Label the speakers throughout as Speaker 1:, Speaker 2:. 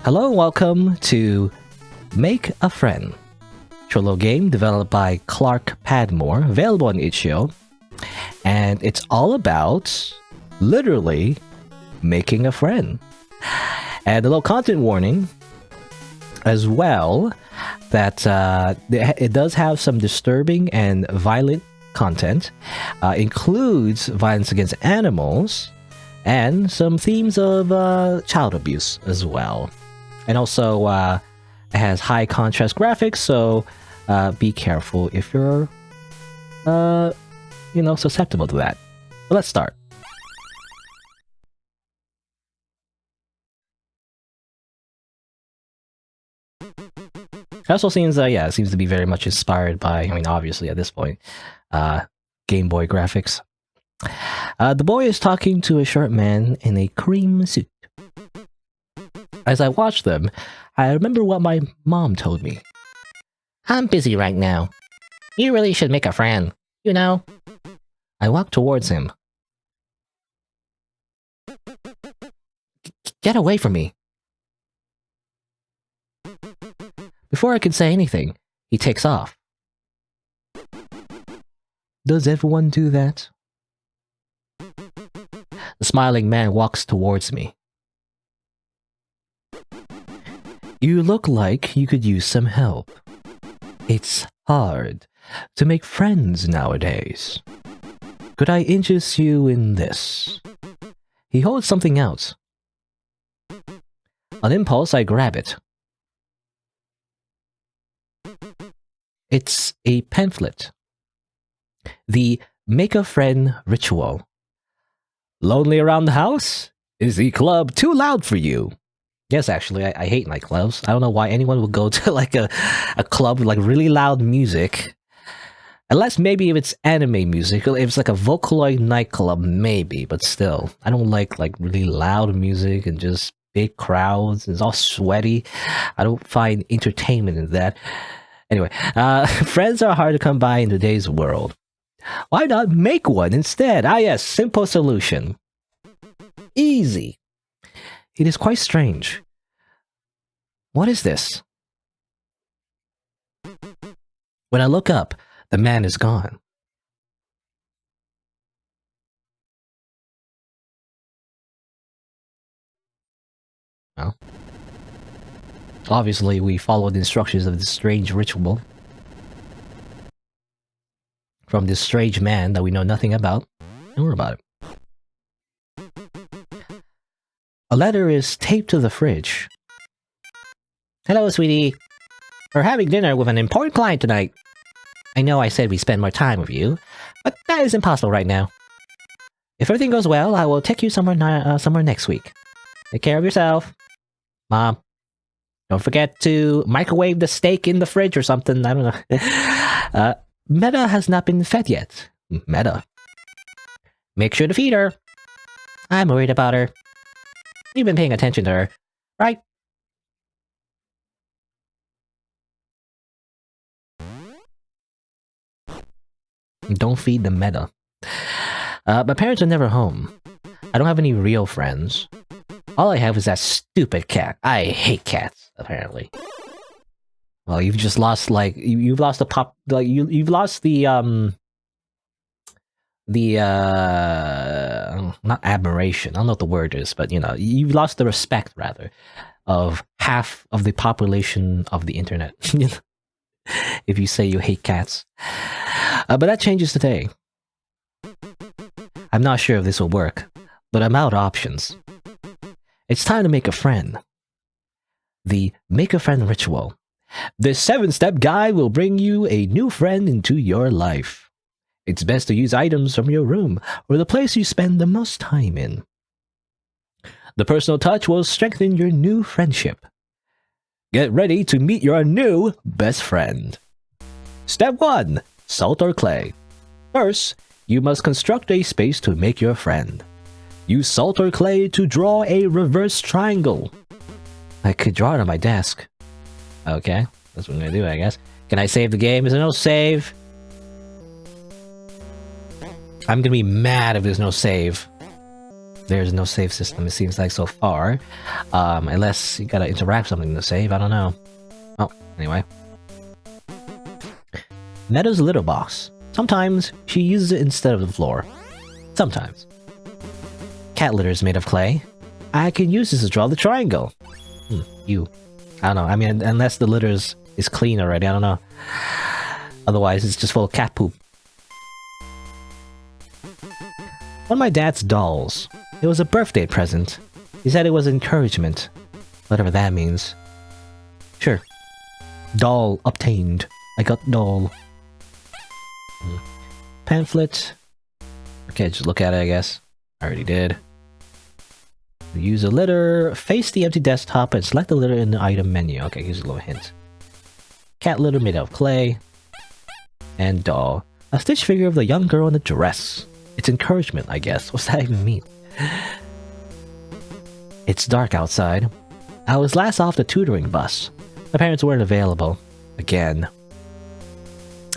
Speaker 1: Hello and welcome to Make a Friend, a little game developed by Clark Padmore, available on itch.io, and it's all about literally making a friend. And a little content warning as well that it does have some disturbing and violent content, includes violence against animals, and some themes of child abuse as well. And also, it has high contrast graphics, so be careful if you're, susceptible to that. But let's start. It also seems, it seems to be very much inspired by, obviously at this point, Game Boy graphics. The boy is talking to a short man in a cream suit. As I watch them, I remember what my mom told me. I'm busy right now. You really should make a friend, you know? I walk towards him. Get away from me. Before I can say anything, he takes off. Does everyone do that? The smiling man walks towards me. You look like you could use some help. It's hard to make friends nowadays. Could I interest you in this? He holds something out. On impulse, I grab it. It's a pamphlet. The Make a Friend Ritual. Lonely around the house? Is the club too loud for you? Yes, actually, I hate nightclubs. I don't know why anyone would go to like a club with like really loud music. Unless maybe if it's anime music, if it's like a Vocaloid nightclub, maybe, but still. I don't like really loud music and just big crowds. It's all sweaty. I don't find entertainment in that. Anyway, friends are hard to come by in today's world. Why not make one instead? Ah yes, simple solution. Easy. It is quite strange. What is this? When I look up, the man is gone. Well, obviously we followed the instructions of this strange ritual from this strange man that we know nothing about, and we're about it. A letter is taped to the fridge. Hello, sweetie. We're having dinner with an important client tonight. I know I said we spend more time with you, but that is impossible right now. If everything goes well, I will take you somewhere next week. Take care of yourself. Mom, don't forget to microwave the steak in the fridge or something. I don't know. Meta has not been fed yet. Meta. Make sure to feed her. I'm worried about her. You've been paying attention to her, right? Don't feed the Meta. My parents are never home. I don't have any real friends. All I have is that stupid cat. I hate cats, apparently. Well, you've just lost, you've lost the you've lost the, not admiration, I don't know what the word is, but, you've lost the respect, rather, of half of the population of the internet. If you say you hate cats. But that changes today. I'm not sure if this will work, but I'm out of options. It's time to make a friend. The Make a Friend Ritual. This 7-step guide will bring you a new friend into your life. It's best to use items from your room or the place you spend the most time in. The personal touch will strengthen your new friendship. Get ready to meet your new best friend. Step 1. Salt or clay. First, you must construct a space to make your friend. Use salt or clay to draw a reverse triangle. I could draw it on my desk. Okay, that's what I'm gonna do, I guess. Can I save the game? Is there no save? I'm gonna be mad if there's no save. There's no save system, it seems like, so far. Unless you gotta interact something to save, I don't know. Oh, anyway. Meadow's litter box. Sometimes she uses it instead of the floor. Sometimes. Cat litter is made of clay. I can use this to draw the triangle. You. I don't know. I mean, unless the litter is clean already, I don't know. Otherwise, it's just full of cat poop. One of my dad's dolls. It was a birthday present. He said it was encouragement. Whatever that means. Sure. Doll obtained. I got doll. Pamphlet. Okay, just look at it, I guess. I already did. Use a litter. Face the empty desktop and select the litter in the item menu. Okay, here's a little hint. Cat litter made out of clay. And doll. A stitch figure of the young girl in a dress. It's encouragement, I guess. What's that even mean? It's dark outside. I was last off the tutoring bus. My parents weren't available. Again.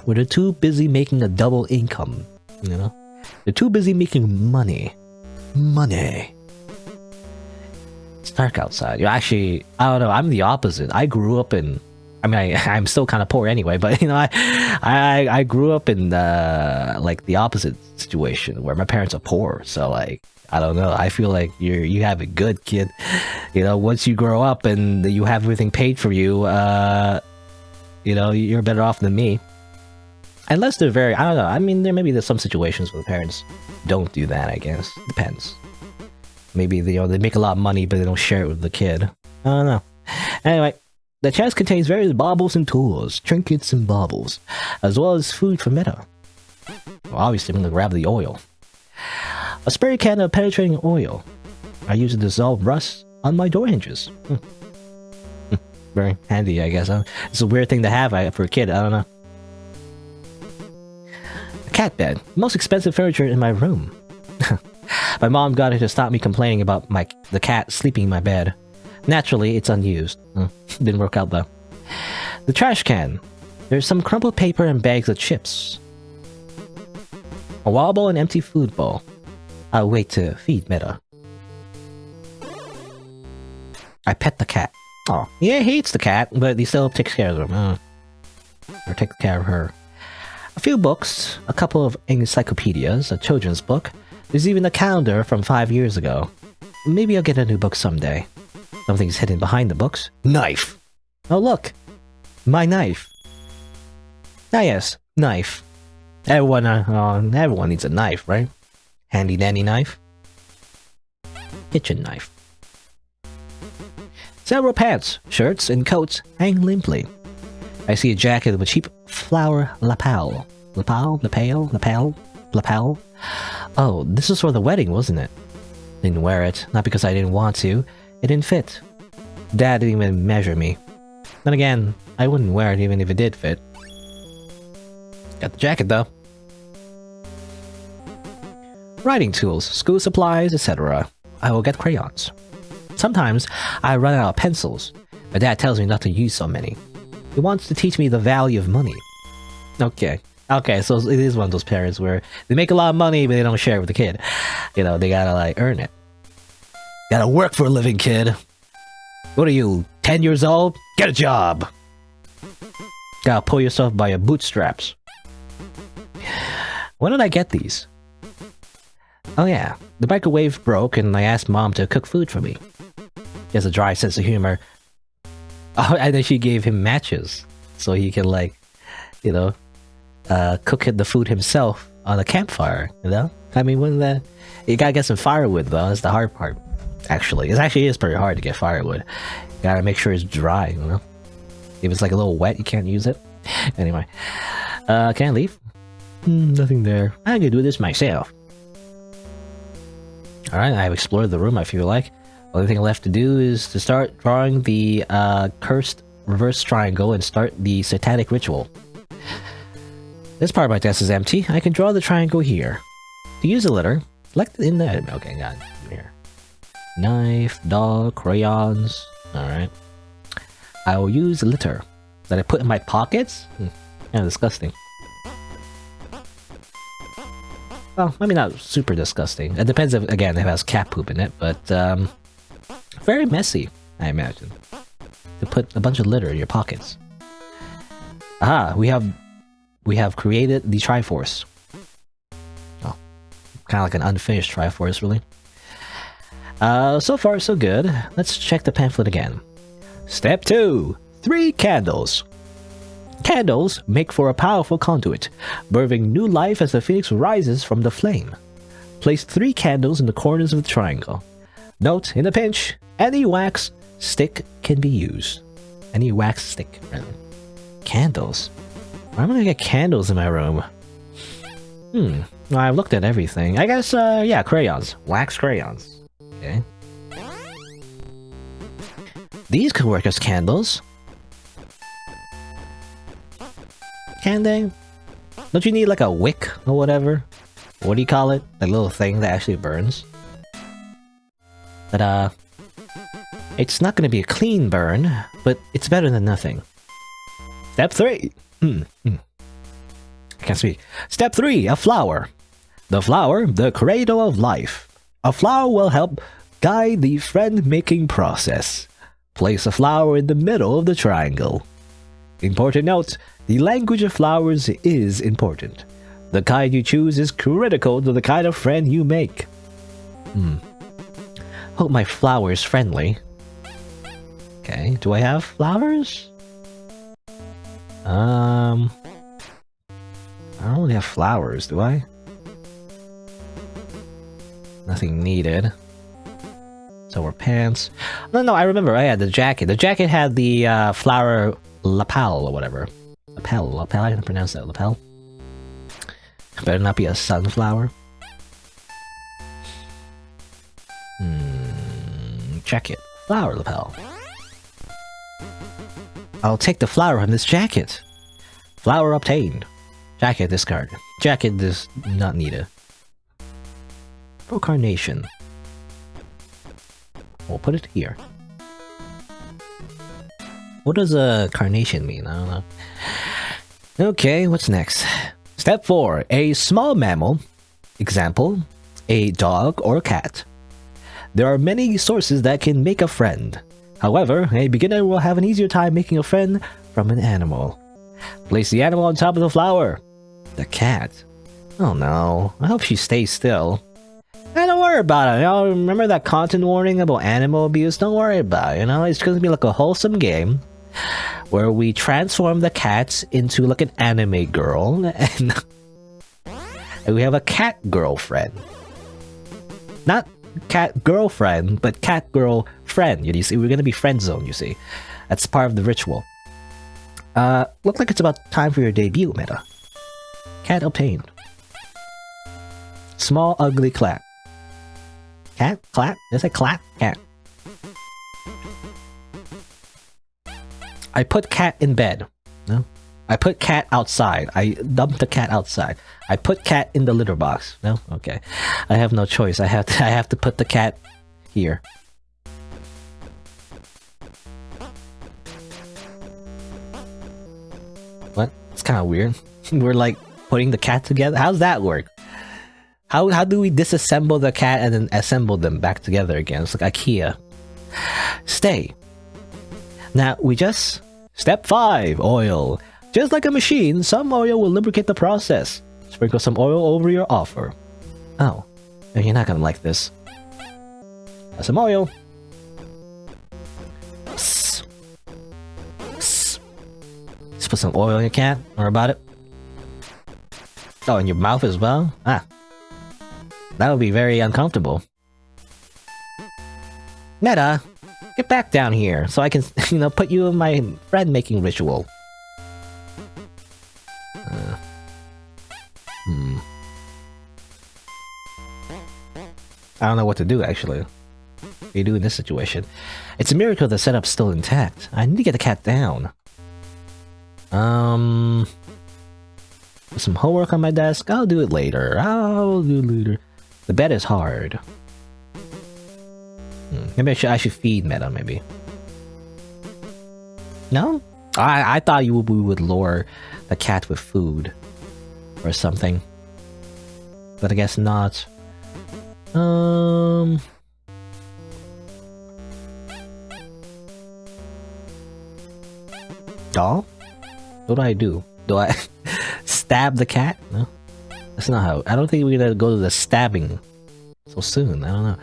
Speaker 1: They're too busy making a double income. You know? They're too busy making money. Money. It's dark outside. Actually, I don't know. I'm the opposite. I grew up in... I mean, I'm still kind of poor anyway, but, you know, I grew up in, like, the opposite situation, where my parents are poor, so, like, I don't know, I feel like you have it good, kid. You know, once you grow up and you have everything paid for you, you know, you're better off than me. Unless they're very, I don't know, I mean, there's some situations where the parents don't do that, I guess. Depends. Maybe, they make a lot of money, but they don't share it with the kid. I don't know. Anyway. The chest contains various baubles and tools, trinkets and baubles, as well as food for Meta. Well, obviously, I'm going to grab the oil. A spray can of penetrating oil. I use it to dissolve rust on my door hinges. Very handy, I guess. It's a weird thing to have for a kid, I don't know. A cat bed. Most expensive furniture in my room. My mom got it to stop me complaining about the cat sleeping in my bed. Naturally, it's unused. Didn't work out though. The trash can. There's some crumpled paper and bags of chips. A wobble and empty food bowl. I'll wait to feed Meta. I pet the cat. Oh, yeah, he eats the cat, but he still takes care of him. Or takes care of her. A few books, a couple of encyclopedias, a children's book. There's even a calendar from 5 years ago. Maybe I'll get a new book someday. Something's hidden behind the books. Knife! Oh look! My knife! Ah yes, knife. Everyone needs a knife, right? Handy dandy knife. Kitchen knife. Several pants, shirts, and coats hang limply. I see a jacket with a cheap flower lapel. Lapel? Oh, this was for the wedding, wasn't it? Didn't wear it, not because I didn't want to. It didn't fit. Dad didn't even measure me. Then again, I wouldn't wear it even if it did fit. Got the jacket though. Writing tools, school supplies, etc. I will get crayons. Sometimes I run out of pencils. My dad tells me not to use so many. He wants to teach me the value of money. Okay, so it is one of those parents where they make a lot of money but they don't share it with the kid. You know, they gotta like earn it. Gotta work for a living, kid. What are you, 10 years old? Get a job! Gotta pull yourself by your bootstraps. When did I get these? Oh yeah, the microwave broke and I asked Mom to cook food for me. She has a dry sense of humor. Oh, and then she gave him matches. So he can like, you know, cook the food himself on a campfire, you know? I mean, when that... You gotta get some firewood though, that's the hard part. Actually, it actually is pretty hard to get firewood. You gotta make sure it's dry, you know? If it's like a little wet, you can't use it. Anyway. Can I leave? Nothing there. I can do this myself. Alright, I've explored the room, I feel like. The only thing left to do is to start drawing the cursed reverse triangle and start the satanic ritual. This part of my desk is empty. I can draw the triangle here. To use a letter, select it in the... Okay, got it. Here. Knife, dog, crayons. Alright. I will use litter that I put in my pockets. Kind of disgusting. Well, I mean, not super disgusting. It depends if, again, if it has cat poop in it, but very messy, I imagine. To put a bunch of litter in your pockets. Aha, we have created the Triforce. Oh, kind of like an unfinished Triforce, really. So far, so good. Let's check the pamphlet again. Step 2. 3 candles. Candles make for a powerful conduit, birthing new life as the phoenix rises from the flame. Place 3 candles in the corners of the triangle. Note, in a pinch, any wax stick can be used. Any wax stick, really. Candles? Why am I gonna get candles in my room? Well, I've looked at everything. I guess, yeah, crayons. Wax crayons. Okay. These could work as candles. Can they? Don't you need like a wick or whatever? What do you call it? That little thing that actually burns. But it's not gonna be a clean burn, but it's better than nothing. Step 3. I can't speak. Step 3, a flower. The flower, the cradle of life. A flower will help guide the friend-making process. Place a flower in the middle of the triangle. Important note, the language of flowers is important. The kind you choose is critical to the kind of friend you make. Hope my flower is friendly. Okay, do I have flowers? I don't really have flowers, do I? Nothing needed. So we're pants. No, I remember I had the jacket. The jacket had the flower lapel or whatever. Lapel, I can pronounce that, lapel. Better not be a sunflower. Jacket, flower lapel. I'll take the flower from this jacket. Flower obtained. Jacket discard. Jacket is not needed. Oh, carnation. We'll put it here. What does a carnation mean? I don't know. Okay, what's next? Step 4. A small mammal. Example, a dog or cat. There are many sources that can make a friend. However, a beginner will have an easier time making a friend from an animal. Place the animal on top of the flower. The cat. Oh no, I hope she stays still. Don't worry about it, you know, remember that content warning about animal abuse? Don't worry about it, you know, it's gonna be like a wholesome game where we transform the cats into like an anime girl and we have a cat girlfriend. Not cat girlfriend, but cat girl friend. You see, we're gonna be friend zone, you see. That's part of the ritual. Looks like it's about time for your debut, Meta. Cat obtained. Small ugly cat. Cat? Clap? Did I say clap? Cat. I put cat in bed. No? I put cat outside. I dumped the cat outside. I put cat in the litter box. No? Okay. I have no choice. I have to put the cat here. What? It's kind of weird. We're like putting the cat together. How's that work? How do we disassemble the cat and then assemble them back together again? It's like IKEA. Stay. Now we just... Step 5. Oil. Just like a machine, some oil will lubricate the process. Sprinkle some oil over your offer. Oh. You're not gonna like this. Have some oil. Psst. Psst. Just put some oil in your cat. Or about it. Oh, in your mouth as well? Ah. That would be very uncomfortable. Meta, get back down here so I can, you know, put you in my friend-making ritual. I don't know what to do, actually. What do you do in this situation? It's a miracle the setup's still intact. I need to get the cat down. Some homework on my desk? I'll do it later. The bed is hard. Maybe I should feed Meta, maybe. No? I thought we would lure the cat with food. Or something. but I guess not. Doll? What do I do? Do I stab the cat? No, that's not how. I don't think we're gonna go to the stabbing so soon. I don't know.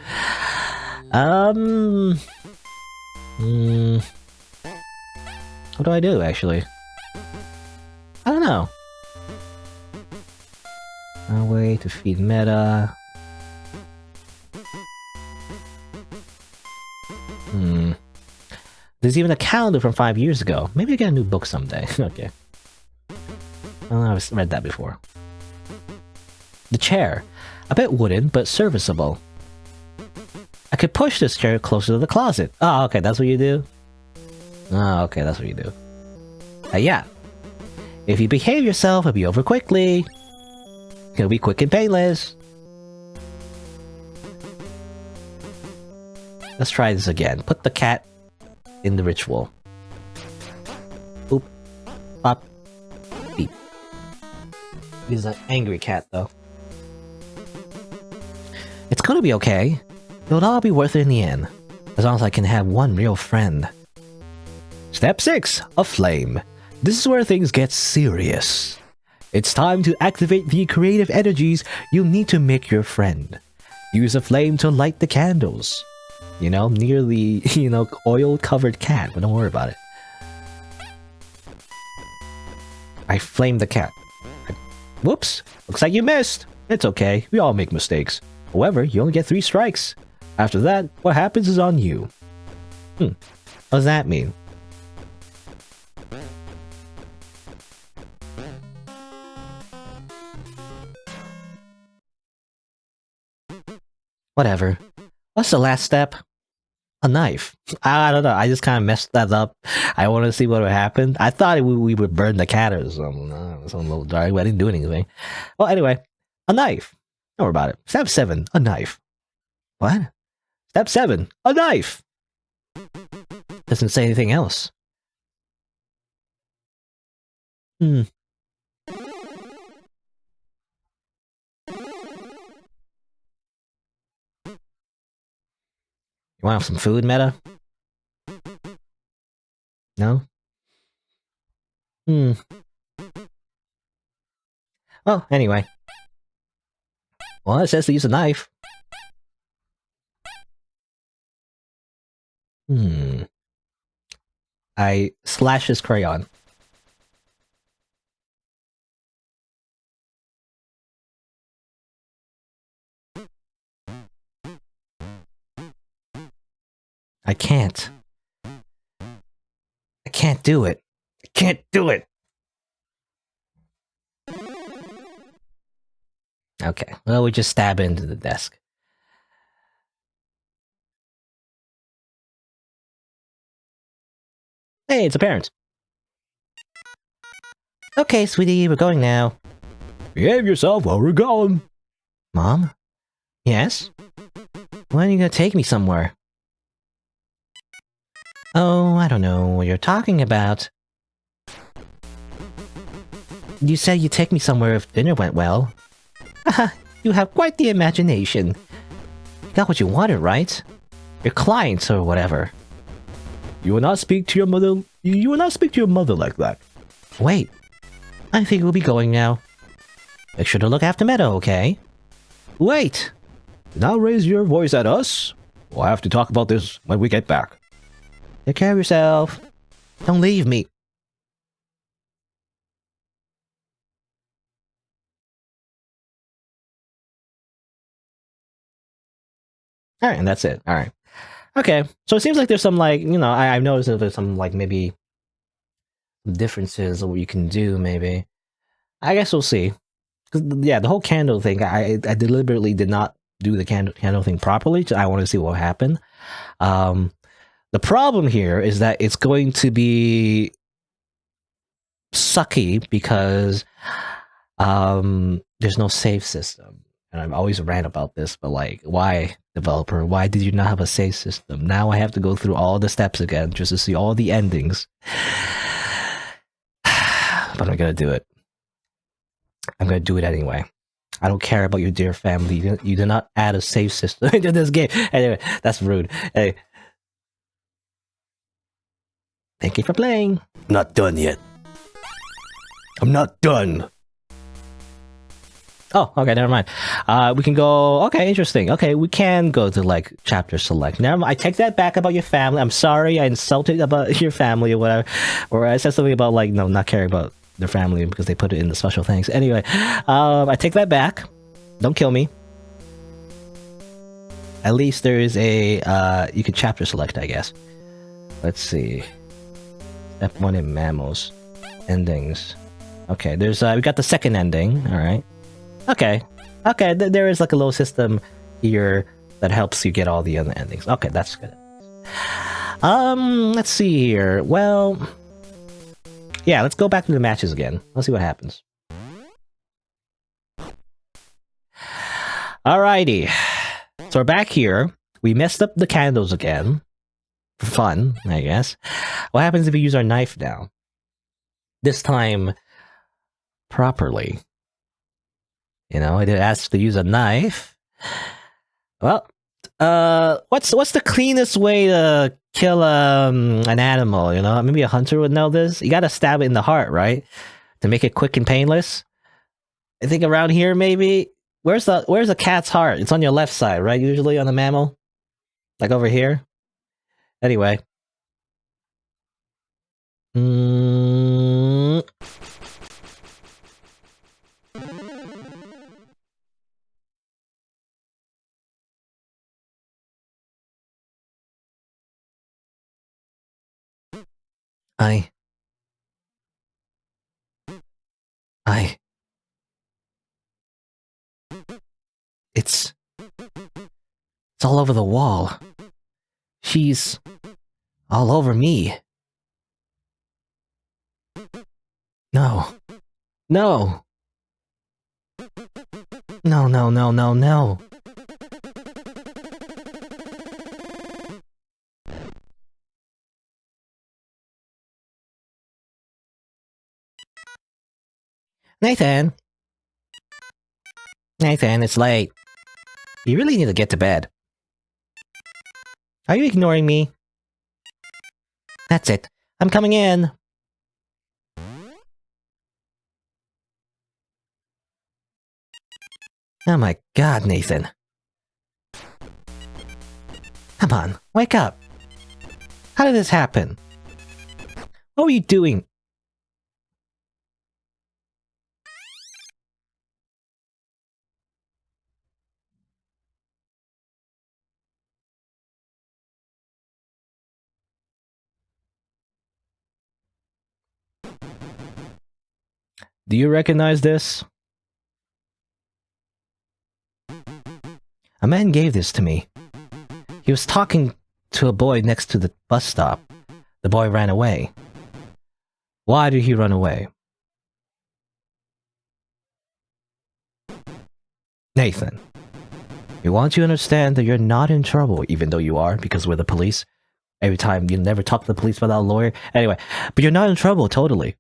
Speaker 1: What do I do actually? I don't know. A way to feed meta. There's even a calendar from 5 years ago. Maybe I get a new book someday. Okay. Well, I've read that before. The chair. A bit wooden, but serviceable. I could push this chair closer to the closet. Oh, okay, that's what you do? Oh, okay, that's what you do. Yeah. If you behave yourself, it'll be over quickly. It'll be quick and painless. Let's try this again. Put the cat in the ritual. Boop. Pop. Beep. He's an angry cat, though. It's gonna be okay. It'll all be worth it in the end. As long as I can have one real friend. Step 6. A flame. This is where things get serious. It's time to activate the creative energies you'll need to make your friend. Use a flame to light the candles. You know, near the, oil-covered cat, but don't worry about it. I flamed the cat. Whoops! Looks like you missed! It's okay, we all make mistakes. However, you only get 3 strikes. After that, what happens is on you. What does that mean? Whatever. What's the last step? A knife. I don't know. I just kind of messed that up. I want to see what would happen. I thought we would burn the cat or something. Something a little dark, but I didn't do anything. Well, anyway, a knife. Don't worry about it. Step 7, a knife. What? Step 7, a knife. Doesn't say anything else. You want some food, Meta? No? Well, anyway. Well, it says to use a knife. I slash his crayon. I can't. I can't do it. I can't do it! Okay, well, we just stab into the desk. Hey, it's a parent. Okay, sweetie, we're going now. Behave yourself while we're gone. Mom? Yes? When are you gonna take me somewhere? Oh, I don't know what you're talking about. You said you'd take me somewhere if dinner went well. Haha, you have quite the imagination. You got what you wanted, right? Your clients or whatever. You will not speak to your mother. You will not speak to your mother like that. Wait, I think we'll be going now. Make sure to look after Meadow, okay? Wait! Do not raise your voice at us. We'll have to talk about this when we get back. Take care of yourself. Don't leave me. Alright, and that's it. Alright. Okay, so it seems like there's some, like, I've noticed that there's some, like, maybe differences of what you can do, maybe. I guess we'll see. 'Cause, yeah, the whole candle thing, I deliberately did not do the candle thing properly. So I want to see what happened. The problem here is that it's going to be sucky because there's no save system. And I've always rant about this, but like, why, developer? Why did you not have a save system? Now I have to go through all the steps again just to see all the endings. But I'm gonna do it. I'm gonna do it anyway. I don't care about your dear family. You did not add a save system into this game. Anyway, that's rude. Hey. Thank you for playing. Not done yet. I'm not done. Oh, okay, never mind. We can go... Okay, interesting. Okay, we can go to, like, chapter select. Never mind. I take that back about your family. I'm sorry I insulted about your family or whatever. Or I said something about, like, no, not caring about their family because they put it in the special things. Anyway, I take that back. Don't kill me. At least there is a... you can chapter select, I guess. Let's see. Step 1 in mammals. Endings. Okay, there's... we got the second ending. Alright. Okay. Okay, there is like a little system here that helps you get all the other endings. Okay, that's good. Let's see here. Well... Yeah, let's go back to the matches again. Let's see what happens. Alrighty. So we're back here. We messed up the candles again. For fun, I guess. What happens if we use our knife now? This time... properly. You know, it asks to use a knife. Well, what's the cleanest way to kill an animal? You know, maybe a hunter would know this. You gotta stab it in the heart, right? To make it quick and painless. I think around here, maybe. Where's the cat's heart? It's on your left side, right? Usually on the mammal, like over here. Anyway. It's all over the wall. She's all over me. No. No. No, no, no, no, no. Nathan! Nathan, it's late. You really need to get to bed. Are you ignoring me? That's it. I'm coming in. Oh my god, Nathan. Come on, wake up. How did this happen? What were you doing? Do you recognize this? A man gave this to me. He was talking to a boy next to the bus stop. The boy ran away. Why did he run away? Nathan, we want you to understand that you're not in trouble, even though you are, because we're the police. Every time you never talk to the police without a lawyer. Anyway, but you're not in trouble, totally.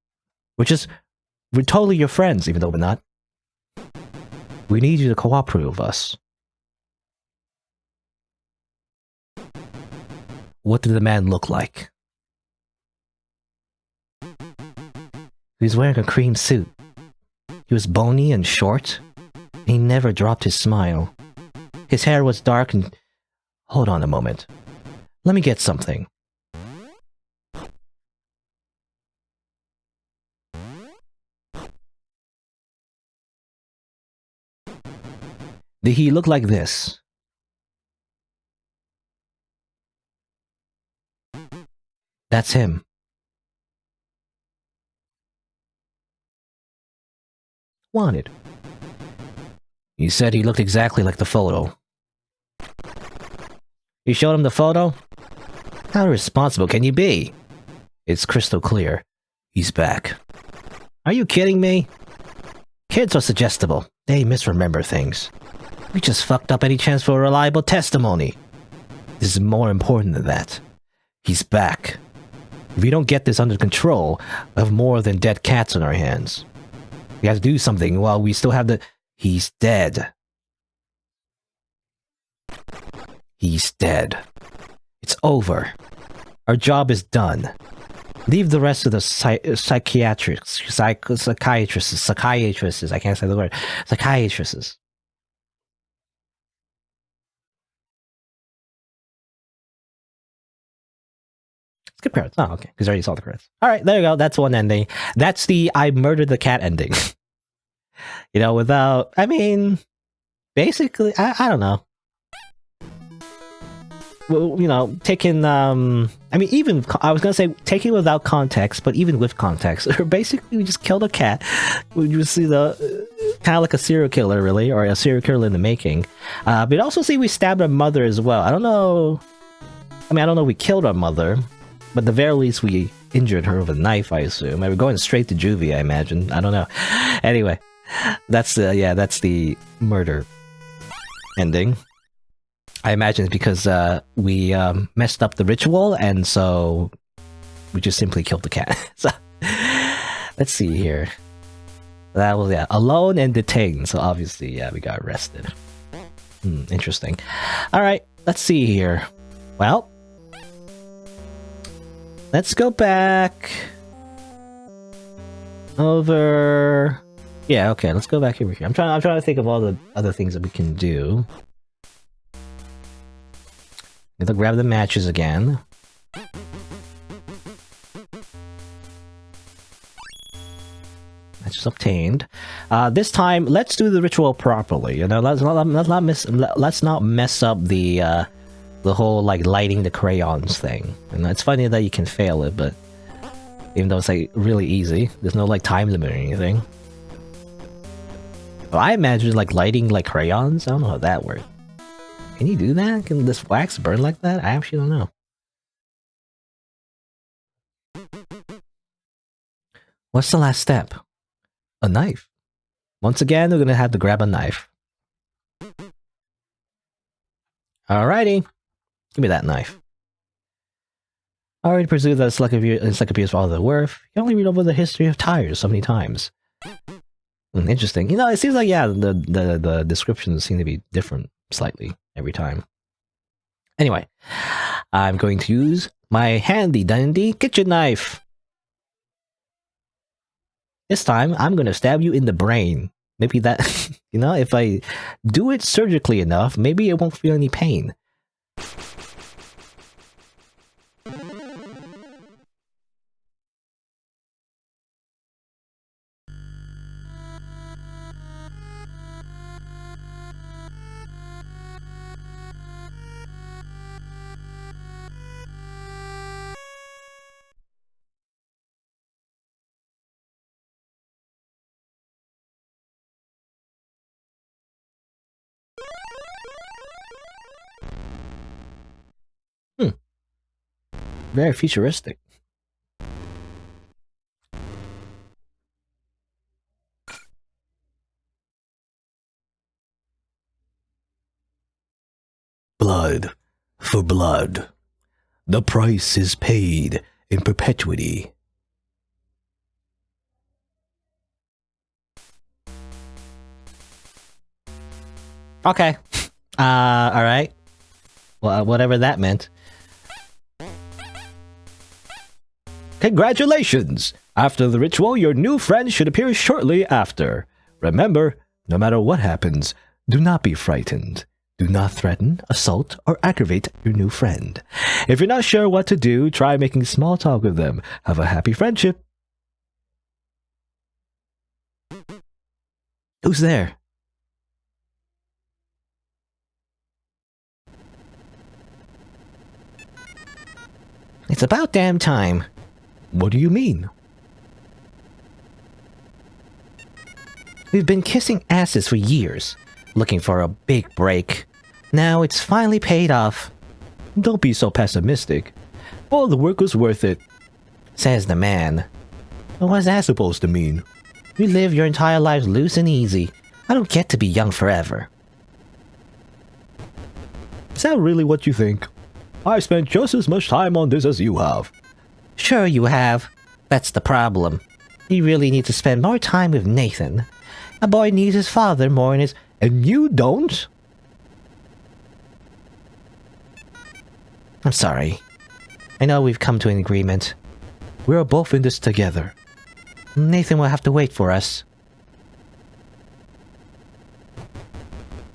Speaker 1: We're totally your friends, even though we're not. We need you to cooperate with us. What did the man look like? He was wearing a cream suit. He was bony and short. And he never dropped his smile. His hair was dark and... Hold on a moment. Let me get something. Did he look like this? That's him. Wanted. You said he looked exactly like the photo. You showed him the photo? How irresponsible can you be? It's crystal clear. He's back. Are you kidding me? Kids are suggestible. They misremember things. We just fucked up any chance for a reliable testimony. This is more important than that. He's back. If we don't get this under control, we'll have more than dead cats on our hands. We have to do something while we still have the... He's dead. He's dead. It's over. Our job is done. Leave the rest of the psychiatrists, I can't say the word, psychiatrists. Skip credits. Oh, okay, because I already saw the credits. All right, there you go. That's one ending. That's the I murdered the cat ending. You know, without, I mean, basically, I don't know. Well, you know, taking, I mean, even, I was gonna say taking without context, but even with context, basically we just killed a cat. We just see the, kind of like a serial killer, really, or a serial killer in the making. But also see we stabbed our mother as well. I don't know, I mean, I don't know if we killed our mother, but at the very least we injured her with a knife, I assume. I mean, we're going straight to juvie, I imagine. I don't know. Anyway, that's the, yeah, that's the murder ending. I imagine it's because we messed up the ritual, and so we just simply killed the cat. So let's see here. That was, yeah, alone and detained. So obviously, yeah, we got arrested. Interesting. All right, let's see here. Well, let's go back over. Yeah, okay, let's go back over here. I'm trying to think of all the other things that we can do. Gonna grab the matches again. Matches obtained. This time, let's do the ritual properly. You know, let's not mess up the whole like lighting the crayons thing. And it's funny that you can fail it, but even though it's like really easy, there's no like time limit or anything. Well, I imagine like lighting like crayons. I don't know how that works. Can you do that? Can this wax burn like that? I actually don't know. What's the last step? A knife. Once again, we're gonna have to grab a knife. Alrighty. Give me that knife. I already presumed that encyclopedias for all they're worth. You can only read over the history of tires so many times. Interesting. You know, it seems like, yeah, the descriptions seem to be different slightly every time. Anyway, I'm going to use my handy dandy kitchen knife. This time, I'm going to stab you in the brain. Maybe that, you know, if I do it surgically enough, maybe it won't feel any pain. Very futuristic. Blood for blood. The price is paid in perpetuity. Okay. Alright. Well, whatever that meant. Congratulations! After the ritual, your new friend should appear shortly after. Remember, no matter what happens, do not be frightened. Do not threaten, assault, or aggravate your new friend. If you're not sure what to do, try making small talk with them. Have a happy friendship. Who's there? It's about damn time. What do you mean? We've been kissing asses for years, looking for a big break. Now it's finally paid off. Don't be so pessimistic. All the work was worth it, says the man. What's that supposed to mean? You live your entire life loose and easy. I don't get to be young forever. Is that really what you think? I spent just as much time on this as you have. Sure you have. That's the problem. You really need to spend more time with Nathan. A boy needs his father more than his... And you don't? I'm sorry. I know we've come to an agreement. We're both in this together. Nathan will have to wait for us.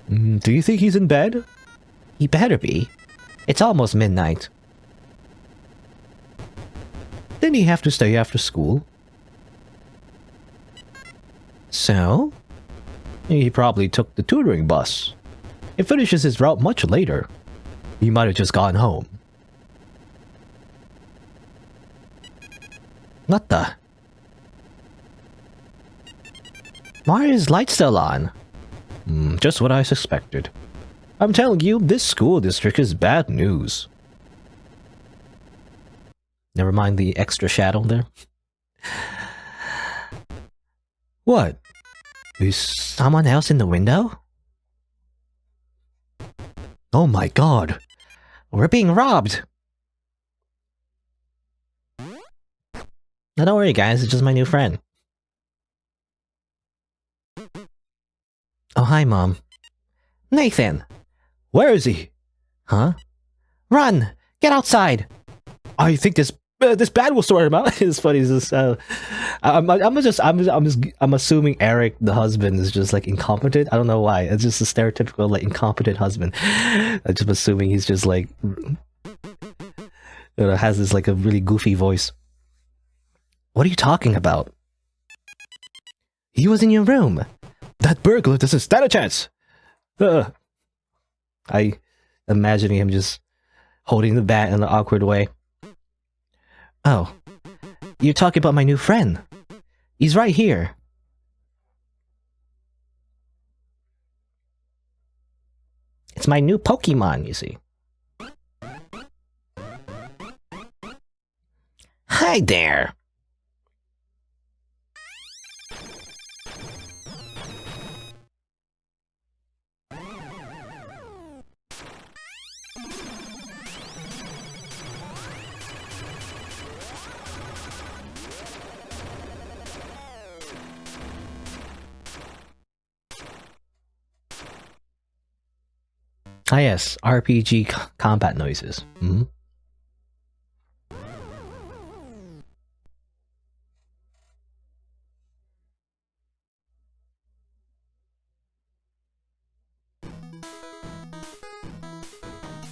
Speaker 1: Do you think he's in bed? He better be. It's almost midnight. Didn't he have to stay after school? So? He probably took the tutoring bus. It finishes his route much later. He might have just gone home. What the? Why is light still on? Just what I suspected. I'm telling you, this school district is bad news. Never mind the extra shadow there. What? Is someone else in the window? Oh my god! We're being robbed! Now don't worry guys, it's just my new friend. Oh hi Mom. Nathan! Where is he? Huh? Run! Get outside! I think this bat will sort him out. It's funny. It's just, I'm assuming Eric, the husband, is just like incompetent. I don't know why. It's just a stereotypical like incompetent husband. I'm just assuming he's just like, has this like a really goofy voice. What are you talking about? He was in your room. That burglar doesn't stand a chance. I imagining him just holding the bat in an awkward way. Oh, you're talking about my new friend. He's right here. It's my new Pokemon, you see. Hi there. Ah yes, RPG combat noises.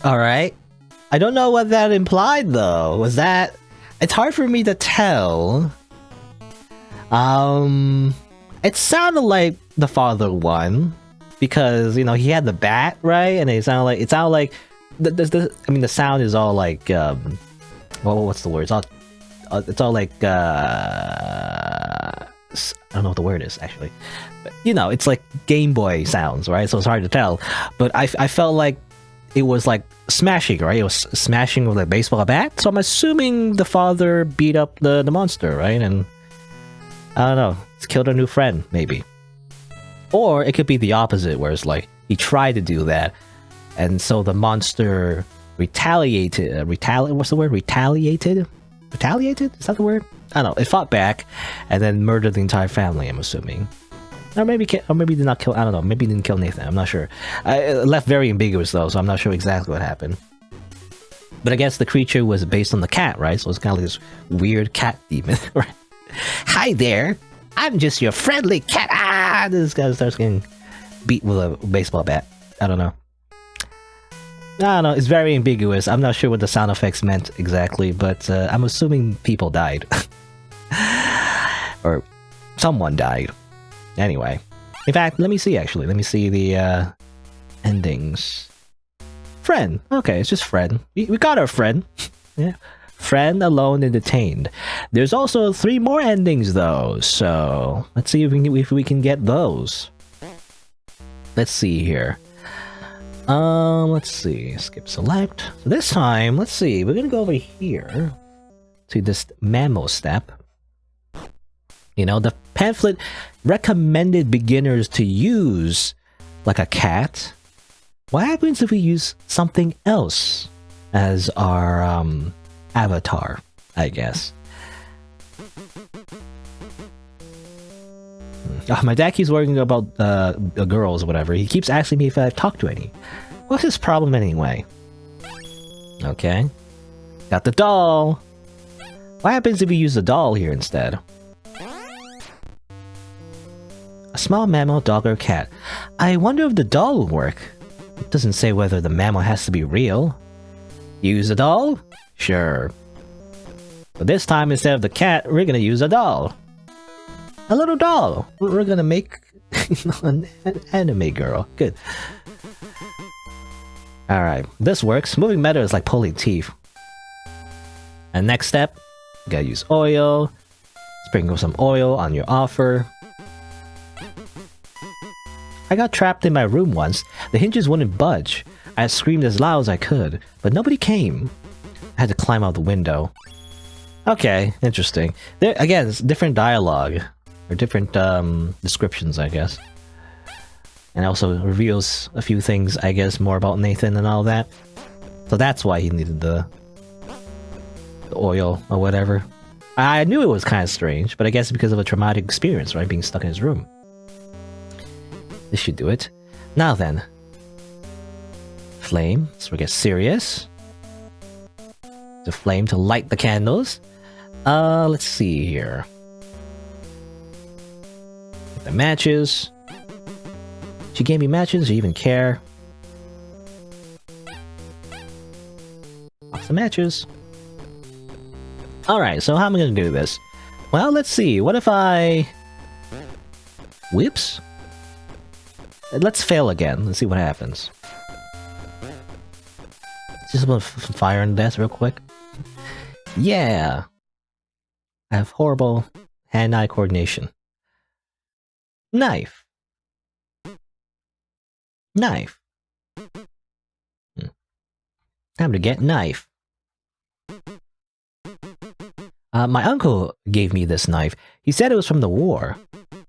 Speaker 1: Alright. I don't know what that implied though. Was that... It's hard for me to tell. It sounded like the father one. Because, you know, he had the bat, right? And it sounded like the sound is all like what's the word? It's all like I don't know what the word is actually. But, you know, it's like Game Boy sounds, right? So it's hard to tell. But I felt like it was like smashing, right? It was smashing with a baseball bat. So I'm assuming the father beat up the monster, right? And I don't know, it's killed a new friend, maybe. Or it could be the opposite, where it's like he tried to do that, and so the monster retaliated. What's the word? Retaliated? Retaliated? Is that the word? I don't know. It fought back, and then murdered the entire family. I'm assuming, or maybe did not kill. I don't know. Maybe didn't kill Nathan. I'm not sure. It left very ambiguous though, so I'm not sure exactly what happened. But I guess the creature was based on the cat, right? So it's kind of like this weird cat demon. Right? Hi there. I'm just your friendly cat. Ah! This guy starts getting beat with a baseball bat. I don't know. I don't know. It's very ambiguous. I'm not sure what the sound effects meant exactly, but I'm assuming people died. Or someone died. Anyway. In fact, let me see actually. Let me see the endings. Friend. Okay, it's just friend. We got our friend. Yeah. Friend, alone, and detained. There's also 3 more endings though, so let's see if we can get those. Let's see here. Let's see. Skip select. So this time, let's see. We're gonna go over here to this mammal step. You know, the pamphlet recommended beginners to use like a cat. What happens if we use something else as our avatar, I guess. My dad keeps worrying about the girls or whatever. He keeps asking me if I've talked to any. What's his problem anyway? Okay. Got the doll. What happens if you use the doll here instead? A small mammal, dog, or cat. I wonder if the doll will work. It doesn't say whether the mammal has to be real. Use the doll? Sure. But this time, instead of the cat, we're gonna use a doll. A little doll. We're gonna make an anime girl. Good. Alright, this works. Moving meta is like pulling teeth. And next step, you gotta use oil. Sprinkle some oil on your offer. I got trapped in my room once. The hinges wouldn't budge. I screamed as loud as I could, but nobody came. I had to climb out the window. Okay, interesting. There, again, it's different dialogue. Or different descriptions, I guess. And also reveals a few things, I guess, more about Nathan and all that. So that's why he needed the oil or whatever. I knew it was kind of strange, but I guess because of a traumatic experience, right? Being stuck in his room. This should do it. Now then. Flame. So we get serious. The flame to light the candles. Let's see here. Get the matches. She gave me matches, do you even care? Lots of matches. Alright, so how am I gonna do this? Well, let's see. What if I... Whoops? Let's fail again. Let's see what happens. Just want fire and death real quick. Yeah! I have horrible hand-eye coordination. Knife. Knife. Time to get knife. My uncle gave me this knife. He said it was from the war.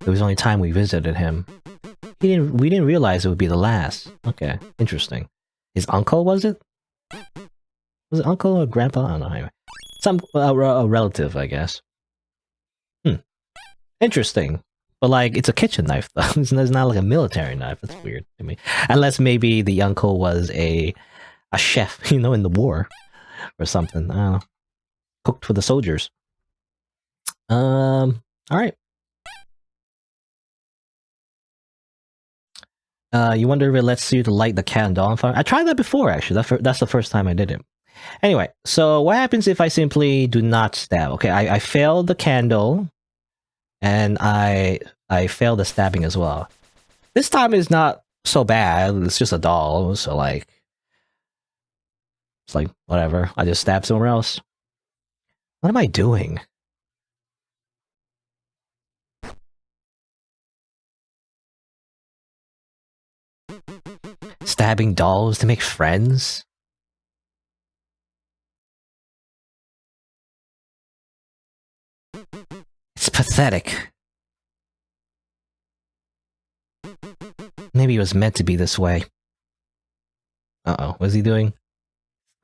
Speaker 1: It was the only time we visited him. We didn't realize it would be the last. Okay, interesting. His uncle, was it? Was it uncle or grandpa? I don't know. Anyway. Some a relative, I guess. Interesting. But like, it's a kitchen knife though. It's not like a military knife. That's weird to me. Unless maybe the uncle was a chef, you know, in the war or something. I don't know. Cooked for the soldiers. All right. You wonder if it lets you to light the candle on fire? I tried that before, actually. That's the first time I did it. Anyway, so what happens if I simply do not stab? Okay, I failed the candle, and I failed the stabbing as well. This time is not so bad. It's just a doll, so like... It's like, whatever. I just stab somewhere else. What am I doing? Stabbing dolls to make friends? It's pathetic. Maybe it was meant to be this way. Uh-oh, what's he doing?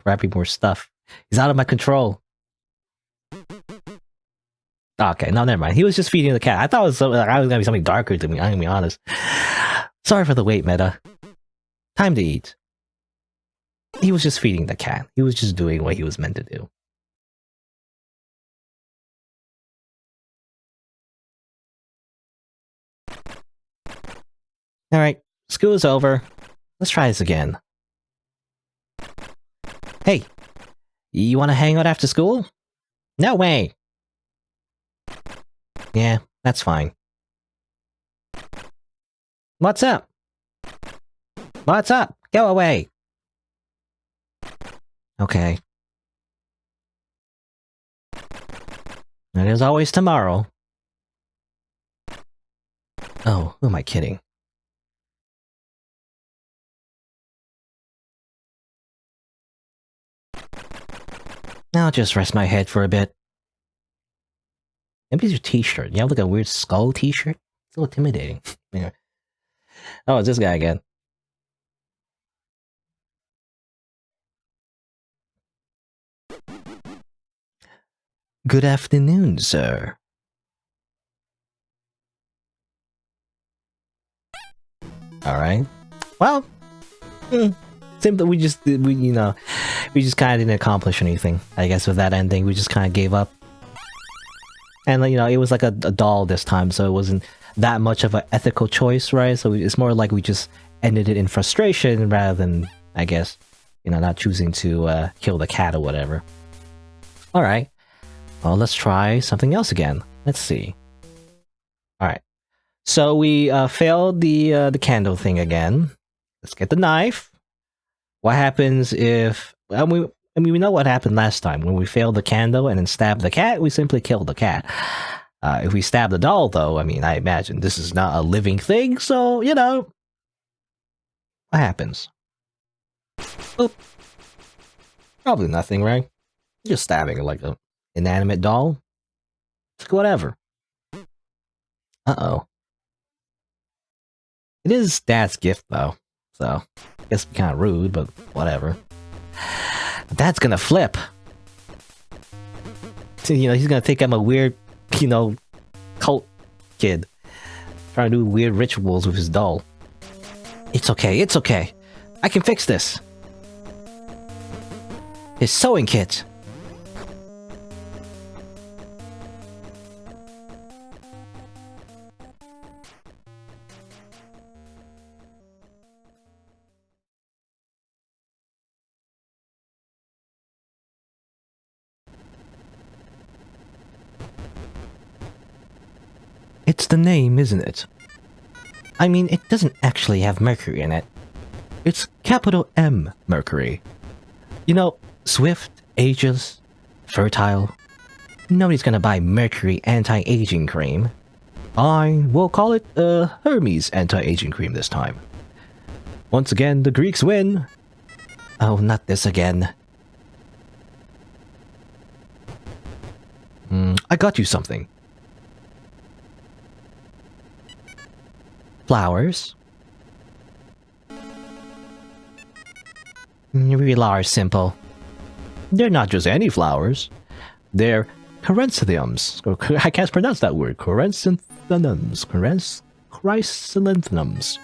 Speaker 1: Grabbing more stuff. He's out of my control. Okay, no, never mind. He was just feeding the cat. I thought it was gonna be something darker to me, I'm gonna be honest. Sorry for the wait, Meta. Time to eat. He was just feeding the cat. He was just doing what he was meant to do. Alright, school is over. Let's try this again. Hey, you wanna hang out after school? No way! Yeah, that's fine. What's up? What's up? Go away! Okay. There's always tomorrow. Oh, who am I kidding? I'll just rest my head for a bit. Maybe it's your t-shirt. You have like a weird skull t-shirt? It's a little intimidating. Anyway. Oh, it's this guy again. Good afternoon, sir. All right. Well, simply we just kind of didn't accomplish anything. I guess with that ending, we just kind of gave up. And it was like a doll this time, so it wasn't that much of an ethical choice, right? So it's more like we just ended it in frustration rather than, I guess, not choosing to kill the cat or whatever. All right. Well, let's try something else again. Let's see. All right. So we failed the candle thing again. Let's get the knife. What happens if... we know what happened last time. When we failed the candle and then stabbed the cat, we simply killed the cat. If we stab the doll, though, I imagine this is not a living thing, so, what happens? Oop. Probably nothing, right? Just stabbing like an inanimate doll. It's whatever. Uh-oh. It is Dad's gift, though, so I guess it's kind of rude, but whatever. Dad's gonna flip. So, he's gonna think I'm a weird, cult kid. Trying to do weird rituals with his doll. It's okay, it's okay. I can fix this. His sewing kit. It's the name, isn't it? It doesn't actually have Mercury in it. It's capital M Mercury. Swift, ageless, fertile. Nobody's gonna buy Mercury anti-aging cream. Fine, we'll call it Hermes anti-aging cream this time. Once again, the Greeks win. Oh, not this again. I got you something. Flowers. Real are simple. They're not just any flowers. They're chrysanthemums. I can't pronounce that word. Chrysanthemums. Chrysanthemums.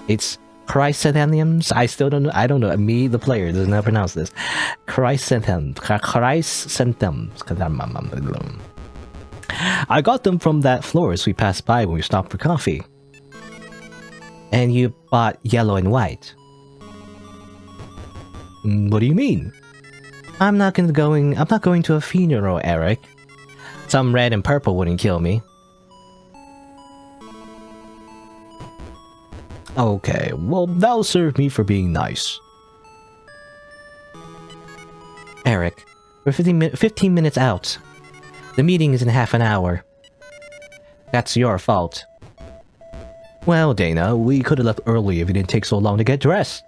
Speaker 1: It's chrysanthemums. I still don't know. I don't know. Me, the player, does not pronounce this. Chrysanthemums. Chrysanthemums. I got them from that florist we passed by when we stopped for coffee. And you bought yellow and white. What do you mean? I'm not going to a funeral, Eric. Some red and purple wouldn't kill me. Okay, well, that'll serve me for being nice. Eric, we're 15 minutes out. The meeting is in half an hour. That's your fault. Well, Dana, we could have left early if it didn't take so long to get dressed.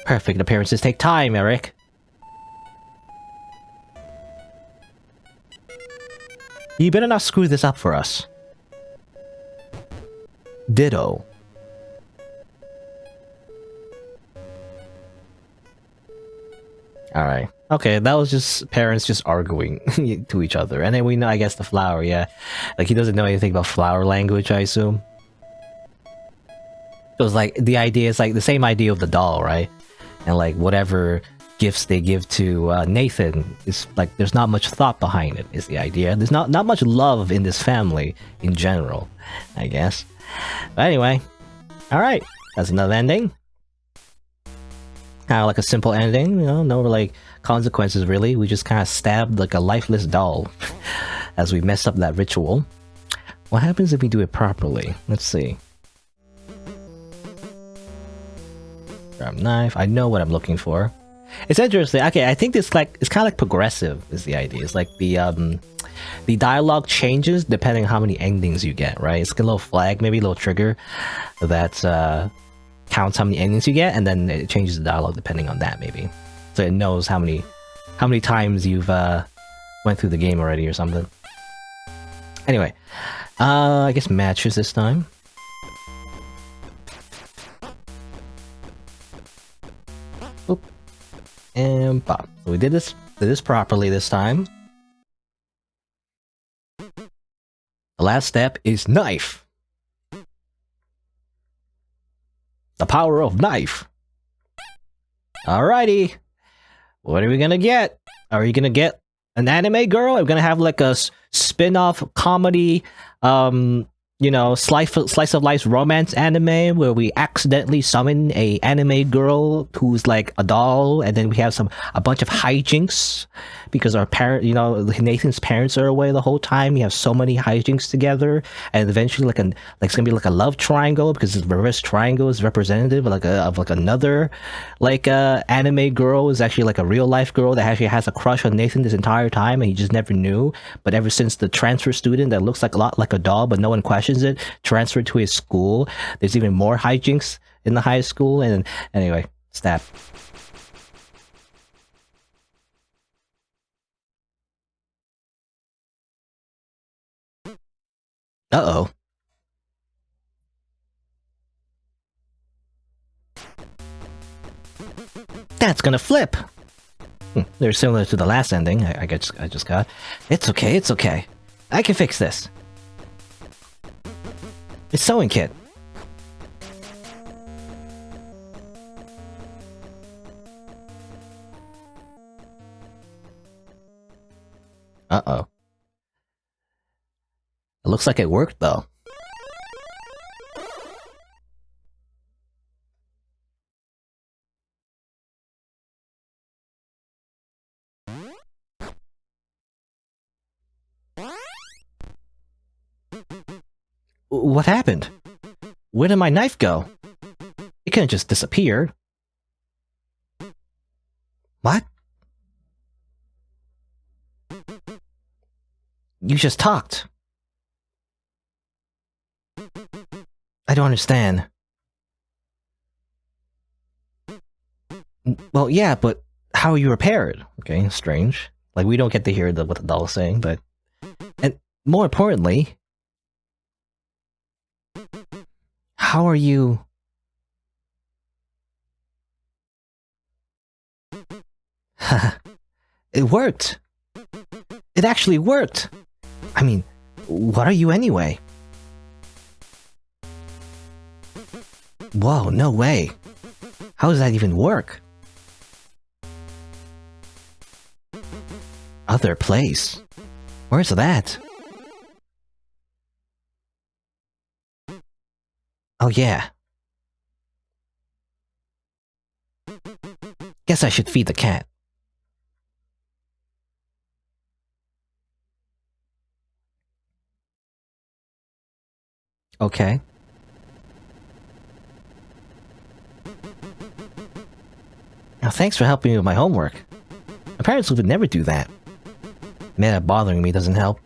Speaker 1: Perfect appearances take time, Eric. You better not screw this up for us. Ditto. Alright. Okay, that was just parents just arguing to each other. And then we know, I guess, the flower, yeah. Like, he doesn't know anything about flower language, I assume. So it's like, the idea is like the same idea of the doll, right? And like, whatever gifts they give to Nathan, is like, there's not much thought behind it, is the idea. There's not much love in this family, in general, I guess. But anyway, alright, that's another ending. Kind of like a simple ending, no like consequences really. We just kind of stabbed like a lifeless doll as we messed up that ritual. What happens if we do it properly? Let's see. Grab knife. I know what I'm looking for. It's interesting. Okay, I think it's kind of like progressive is the idea. It's like the dialogue changes depending on how many endings you get, right? It's like a little flag, maybe a little trigger that counts how many endings you get, and then it changes the dialogue depending on that, maybe. So it knows how many times you've went through the game already or something. Anyway, I guess matches this time. Oop. And pop. So we did this properly this time. The last step is knife. The power of knife. Alrighty. What are we gonna get? Are you gonna get an anime girl? Are we gonna have like a spin-off comedy, you know, slice of life romance anime where we accidentally summon a anime girl who's like a doll, and then we have a bunch of hijinks because our parent, you know, Nathan's parents are away the whole time. We have so many hijinks together, and eventually it's gonna be like a love triangle because the reverse triangle is representative of another anime girl is actually like a real life girl that actually has a crush on Nathan this entire time, and he just never knew. But ever since the transfer student that looks like a lot like a doll but no one questions it transferred to his school, there's even more hijinks in the high school. And anyway, stab. Uh-oh. That's gonna flip. They're similar to the last ending I just got. It's okay, it's okay. I can fix this. It's sewing kit. Uh-oh. It looks like it worked, though. What happened? Where did my knife go? It couldn't just disappear. What? You just talked. I don't understand. Well, yeah, but how are you repaired? Okay, strange. Like, we don't get to hear what the doll is saying, but... And more importantly... How are you... It worked! It actually worked! I mean, what are you anyway? Whoa, no way. How does that even work? Other place? Where's that? Oh yeah. Guess I should feed the cat. Okay. Now thanks for helping me with my homework. My parents would never do that. Man, bothering me doesn't help.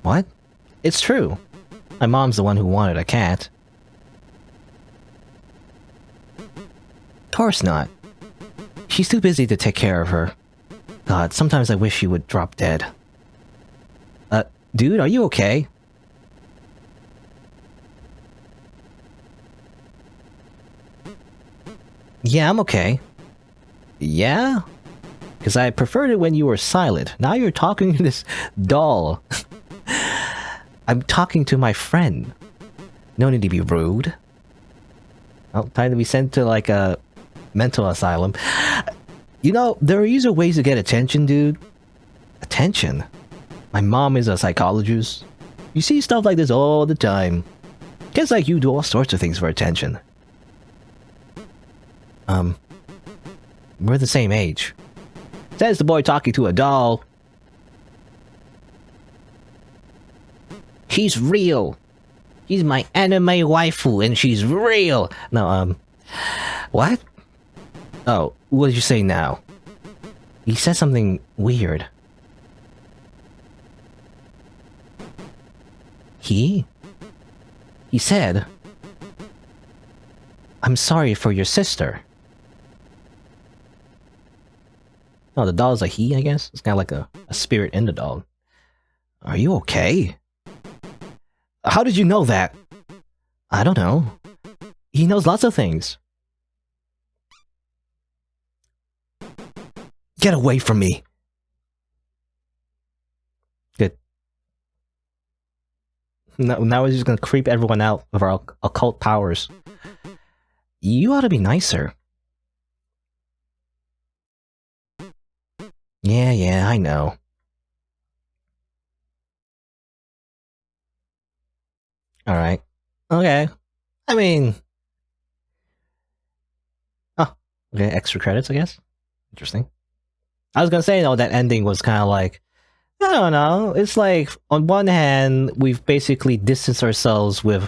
Speaker 1: What? It's true. My mom's the one who wanted a cat. Of course not. She's too busy to take care of her. God, sometimes I wish she would drop dead. Dude, are you okay? Yeah, I'm okay. Yeah? Because I preferred it when you were silent. Now you're talking to this doll. I'm talking to my friend. No need to be rude. Oh, time to be sent to like a mental asylum. You know, there are easier ways to get attention, dude. Attention? My mom is a psychologist. You see stuff like this all the time. Kids like you do all sorts of things for attention. We're the same age. Says the boy talking to a doll. She's real. She's my anime waifu, and she's real. No, what? Oh, what did you say now? He said something weird. He said, I'm sorry for your sister. Oh, the doll's a he, I guess? It's kind of like a spirit in the doll. Are you okay? How did you know that? I don't know. He knows lots of things. Get away from me! Good. Now we're just gonna creep everyone out of our occult powers. You ought to be nicer. Yeah, I know. Alright. Okay. I mean... Oh, okay, extra credits, I guess. Interesting. I was gonna say, though, that ending was kind of like... I don't know. It's like, on one hand, we've basically distanced ourselves with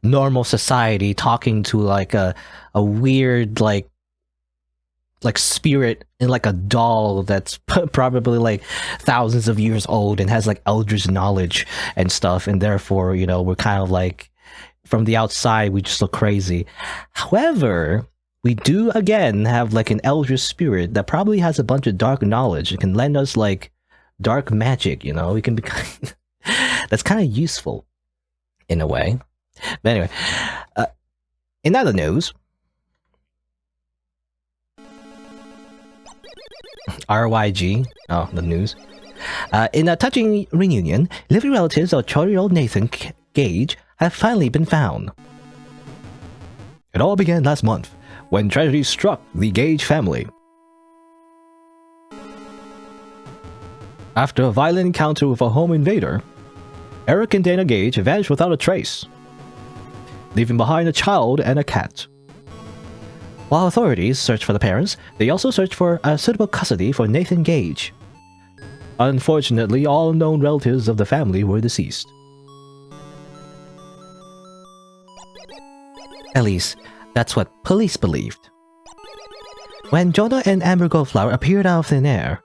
Speaker 1: normal society, talking to like a weird like spirit in like a doll that's probably like thousands of years old and has like eldritch knowledge and stuff, and therefore, you know, we're kind of like, from the outside we just look crazy. However, we do again have like an eldritch spirit that probably has a bunch of dark knowledge. It can lend us like dark magic, you know. We can be that's kind of useful in a way. But anyway, in other news, RYG, oh, the news. In a touching reunion, living relatives of 12-year-old Nathan Gage have finally been found. It all began last month, when tragedy struck the Gage family. After a violent encounter with a home invader, Eric and Dana Gage vanished without a trace, leaving behind a child and a cat. While authorities searched for the parents, they also searched for a suitable custody for Nathan Gage. Unfortunately, all known relatives of the family were deceased. At least, that's what police believed. When Jonah and Amber Goldflower appeared out of thin air,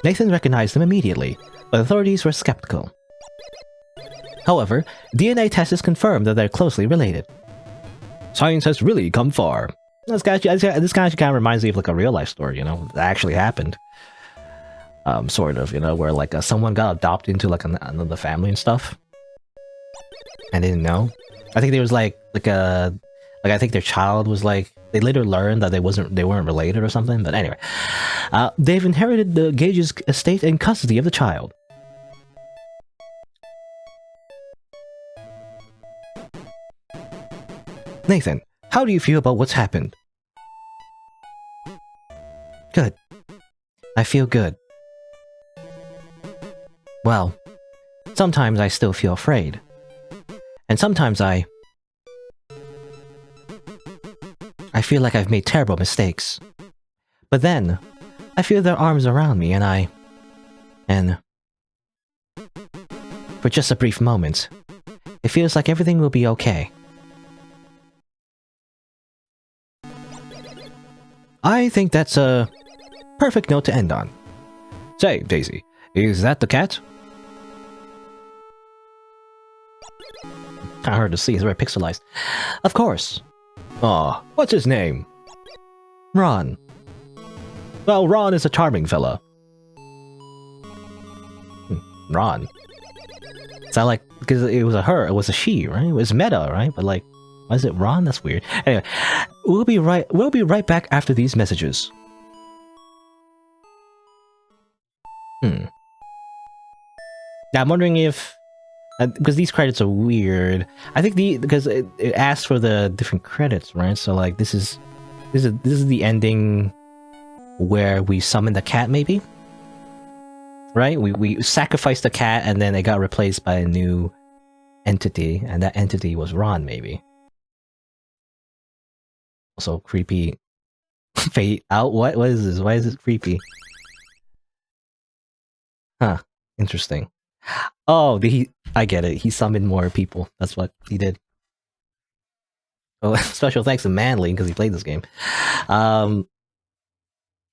Speaker 1: Nathan recognized them immediately, but authorities were skeptical. However, DNA tests confirmed that they're closely related. Science has really come far. This kind of reminds me of like a real life story, you know, that actually happened. Sort of, you know, where like someone got adopted into like another family and stuff. I didn't know. I think there was like I think their child was like, they later learned that they weren't related or something. But anyway, they've inherited the Gage's estate and custody of the child. Nathan, how do you feel about what's happened? Good. I feel good. Well, sometimes I still feel afraid. And sometimes I feel like I've made terrible mistakes. But then, I feel their arms around me and for just a brief moment, it feels like everything will be okay. I think that's a perfect note to end on. Say, Daisy, is that the cat? Kinda hard to see, it's very pixelized. Of course. Aw, what's his name? Ron. Well, Ron is a charming fella. Ron. It's not like, because it was a her, it was a she, right? It was meta, right? But like, why is it Ron? That's weird. Anyway, we'll be right back after these messages. Now I'm wondering if, because these credits are weird. I think because it asks for the different credits, right? So like this is the ending where we summon the cat, maybe. Right? We sacrificed the cat and then it got replaced by a new entity, and that entity was Ron, maybe. Also creepy. Fade out. What is this? Why is it creepy? Huh. Interesting. Oh, I get it. He summoned more people. That's what he did. Oh, special thanks to Manly because he played this game.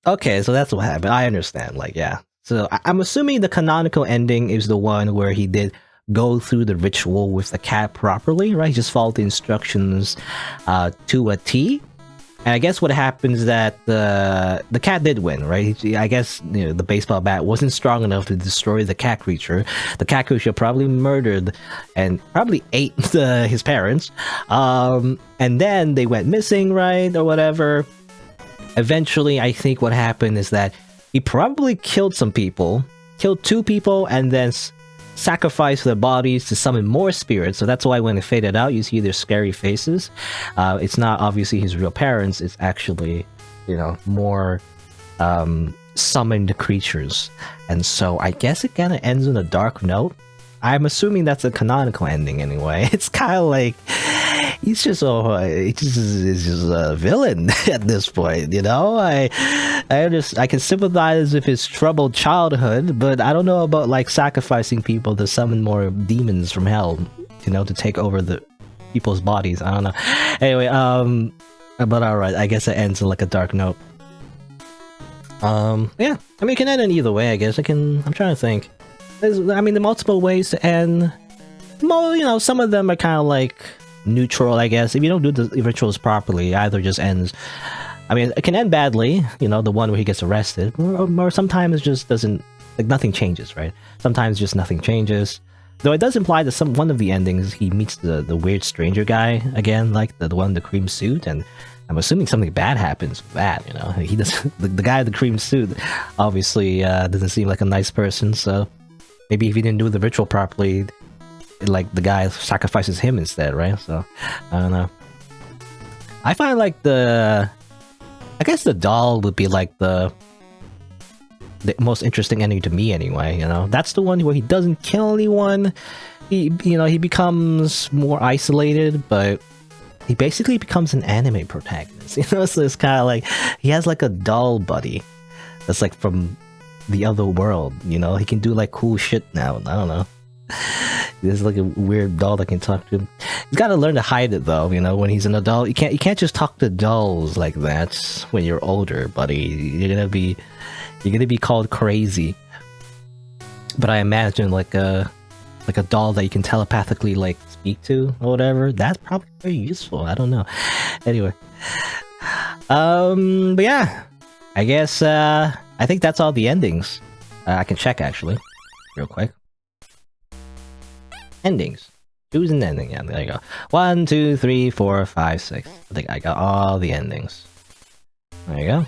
Speaker 1: Okay, so that's what happened. I understand. Like, yeah. So I'm assuming the canonical ending is the one where he did go through the ritual with the cat properly, right? He just followed the instructions to a T. And I guess what happens is that the cat did win, right? I guess, you know, the baseball bat wasn't strong enough to destroy the cat creature. The cat creature probably murdered and probably ate his parents. And then they went missing, right? Or whatever. Eventually, I think what happened is that he probably killed some people killed 2 people and then sacrificed their bodies to summon more spirits. So that's why when it faded out, you see their scary faces. It's not obviously his real parents. It's actually, you know, more summoned creatures. And so I guess it kind of ends on a dark note. I'm assuming that's a canonical ending anyway. It's kind of like he's just a villain at this point, you know. I can sympathize with his troubled childhood, but I don't know about like sacrificing people to summon more demons from hell, you know, to take over the people's bodies. I don't know. Anyway, but all right, I guess it ends on like a dark note. Yeah, I mean, it can end in either way. I guess I'm trying to think. There are multiple ways to end. Well, you know, some of them are kind of like neutral, I guess. If you don't do the rituals properly, either just ends. I mean, it can end badly, you know, the one where he gets arrested, or sometimes it just doesn't, like, nothing changes, right? Sometimes just nothing changes. Though it does imply that one of the endings, he meets the weird stranger guy again, like the one in the cream suit, and I'm assuming something bad happens with that, you know. He does the guy in the cream suit obviously doesn't seem like a nice person, so maybe if he didn't do the ritual properly, like the guy sacrifices him instead, right? So I don't know. I find like I guess the doll would be like the most interesting ending to me anyway, you know. That's the one where he doesn't kill anyone. He becomes more isolated, but he basically becomes an anime protagonist, you know. So it's kind of like he has like a doll buddy that's like from the other world, you know. He can do like cool shit now. I don't know. There's like a weird doll that can talk to him. He's got to learn to hide it though, you know. When he's an adult, you can't just talk to dolls like that when you're older, buddy. You're gonna be called crazy. But I imagine like a doll that you can telepathically like speak to or whatever. That's probably very useful. I don't know. Anyway, but yeah, I guess I think that's all the endings. I can check actually, real quick. Endings. Choose an ending. Yeah, there you go. 1, 2, 3, 4, 5, 6. I think I got all the endings. There you go.